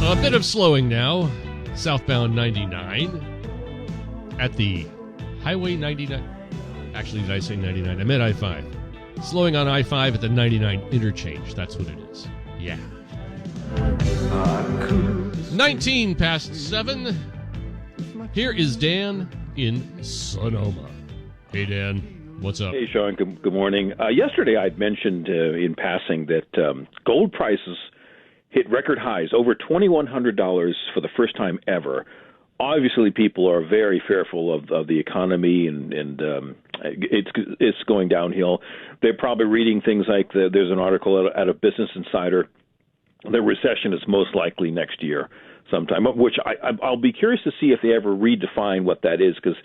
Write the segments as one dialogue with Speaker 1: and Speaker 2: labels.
Speaker 1: A bit of slowing now. Southbound 99 at the Highway 99. Actually, did I say 99? I meant I-5. Slowing on I-5 at the 99 interchange. That's what it is. Yeah. 19 past 7. Here is Dan in Sonoma. Hey, Dan. What's up?
Speaker 2: Hey, Sean. Good morning. Yesterday, I'd mentioned in passing that gold prices hit record highs, over $2,100 for the first time ever. Obviously, people are very fearful of the economy, and it's going downhill. They're probably reading things like there's an article out of Business Insider. The recession is most likely next year sometime, which I'll be curious to see if they ever redefine what that is, because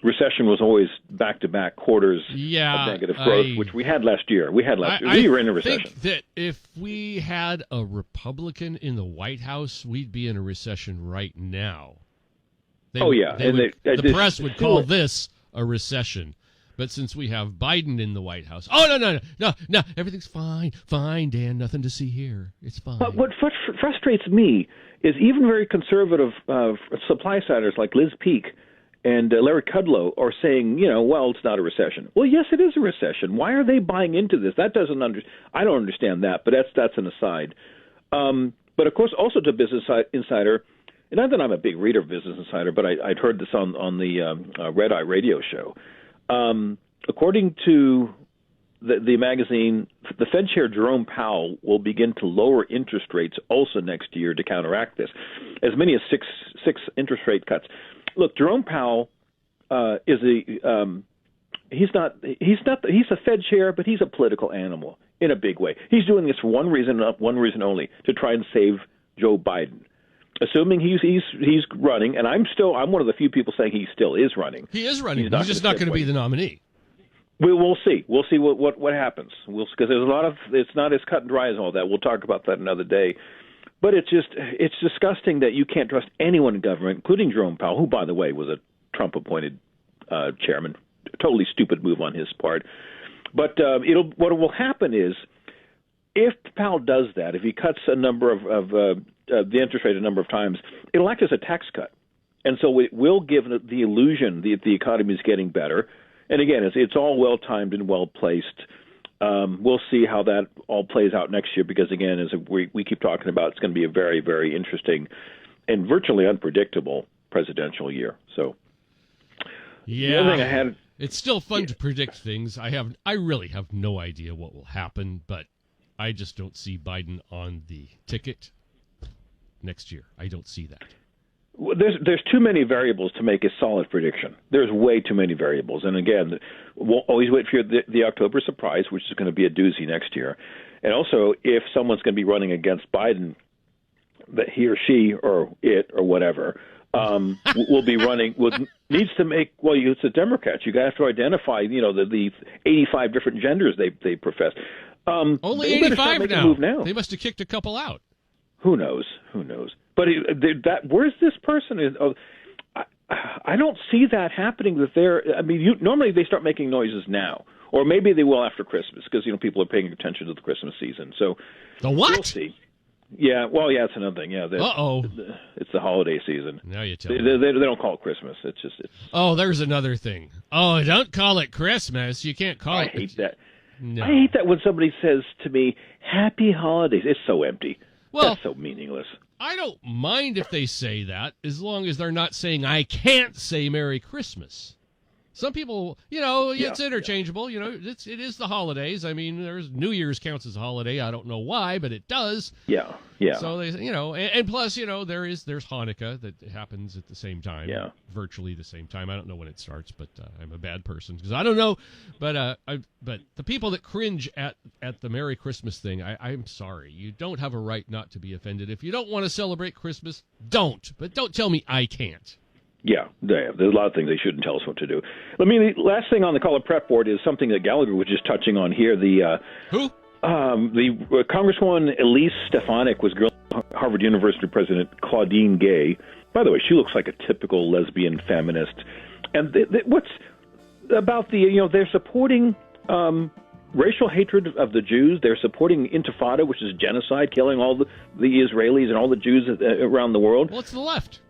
Speaker 2: recession was always back-to-back quarters of negative growth, which we had last year. We were in a recession.
Speaker 1: I think that if we had a Republican in the White House, we'd be in a recession right now. The press would call this a recession. But since we have Biden in the White House, no, everything's fine, Dan, nothing to see here. It's fine.
Speaker 2: But what frustrates me is even very conservative supply-siders like Liz Peek and Larry Kudlow are saying, well, it's not a recession. Well, yes, it is a recession. Why are they buying into this? I don't understand that, but that's an aside. But of course, also to Business Insider, and not that I'm a big reader of Business Insider, but I'd heard this on the Red Eye radio show. According to the magazine, the Fed Chair Jerome Powell will begin to lower interest rates also next year to counteract this, as many as six interest rate cuts. Look, Jerome Powell he's a Fed chair, but he's a political animal in a big way. He's doing this for one reason only, to try and save Joe Biden. Assuming he's running, and I'm one of the few people saying he still is running.
Speaker 1: He is running. He's just not going to be the nominee.
Speaker 2: We'll see. We'll see what happens. Because there's a lot of, it's not as cut and dry as all that. We'll talk about that another day. But it's disgusting that you can't trust anyone in government, including Jerome Powell, who, by the way, was a Trump-appointed chairman. Totally stupid move on his part. But what will happen is, if Powell does that, if he cuts a number of the interest rate a number of times, it'll act as a tax cut. And so it will give the illusion that the economy is getting better. And again, it's all well-timed and well-placed. We'll see how that all plays out next year, because, again, as we keep talking about, it's going to be a very, very interesting and virtually unpredictable presidential year. So,
Speaker 1: yeah,
Speaker 2: the other thing I had,
Speaker 1: it's still fun to predict things. I really have no idea what will happen, but I just don't see Biden on the ticket next year. I don't see that.
Speaker 2: Well, there's too many variables to make a solid prediction. There's way too many variables. And again, we'll always wait for the October surprise, which is going to be a doozy next year. And also, if someone's going to be running against Biden, that he or she or it or whatever will be running, needs to make, it's a Democrat. You have to identify, the 85 different genders they profess.
Speaker 1: Only 85 now. They must have kicked a couple out.
Speaker 2: Who knows? But where's this person? I don't see that happening. Normally they start making noises now, or maybe they will after Christmas, because people are paying attention to the Christmas season. So
Speaker 1: the what?
Speaker 2: We'll see. Yeah, it's another thing. Yeah, it's the holiday season.
Speaker 1: Now you tell me.
Speaker 2: They don't call it Christmas. It's
Speaker 1: there's another thing. Oh, don't call it Christmas. You can't call it.
Speaker 2: I hate that.
Speaker 1: No.
Speaker 2: I hate that when somebody says to me, "Happy Holidays." It's so empty.
Speaker 1: Well,
Speaker 2: that's so meaningless.
Speaker 1: I don't mind if they say that, as long as they're not saying, I can't say Merry Christmas. Some people, it's interchangeable.
Speaker 2: Yeah.
Speaker 1: It is the holidays. I mean, there's New Year's counts as a holiday. I don't know why, but it does.
Speaker 2: Yeah.
Speaker 1: So they, and plus, there's Hanukkah that happens at the same time.
Speaker 2: Yeah.
Speaker 1: Virtually the same time. I don't know when it starts, but I'm a bad person because I don't know. But but the people that cringe at the Merry Christmas thing, I'm sorry. You don't have a right not to be offended. If you don't want to celebrate Christmas, don't. But don't tell me I can't.
Speaker 2: Yeah, there's a lot of things they shouldn't tell us what to do. The last thing on the caller prep board is something that Gallagher was just touching on here.
Speaker 1: Who?
Speaker 2: The Congresswoman Elise Stefanik was grilling Harvard University President Claudine Gay. By the way, she looks like a typical lesbian feminist. And what's about they're supporting racial hatred of the Jews. They're supporting Intifada, which is genocide, killing all the Israelis and all the Jews around the world.
Speaker 1: Well, it's the left.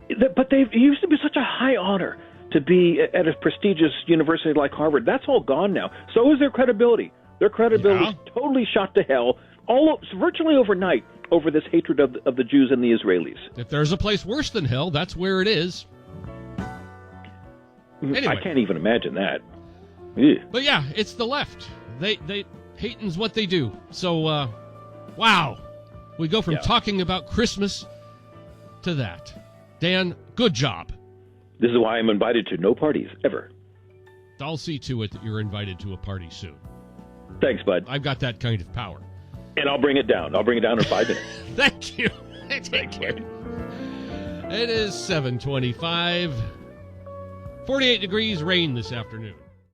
Speaker 2: But it used to be such a high honor to be at a prestigious university like Harvard. That's all gone now. So is their credibility. Their credibility is totally shot to hell, virtually overnight, over this hatred of the Jews and the Israelis.
Speaker 1: If there's a place worse than hell, that's where it is. Anyway.
Speaker 2: I can't even imagine that. Ew.
Speaker 1: But yeah, it's the left. They hating's what they do. So, wow. We go from talking about Christmas to that. Dan, good job.
Speaker 2: This is why I'm invited to no parties, ever.
Speaker 1: I'll see to it that you're invited to a party soon.
Speaker 2: Thanks, bud.
Speaker 1: I've got that kind of power.
Speaker 2: And I'll bring it down. I'll bring it down in 5 minutes.
Speaker 1: Thank you. Take care. It is 7:25. 48 degrees, rain this afternoon.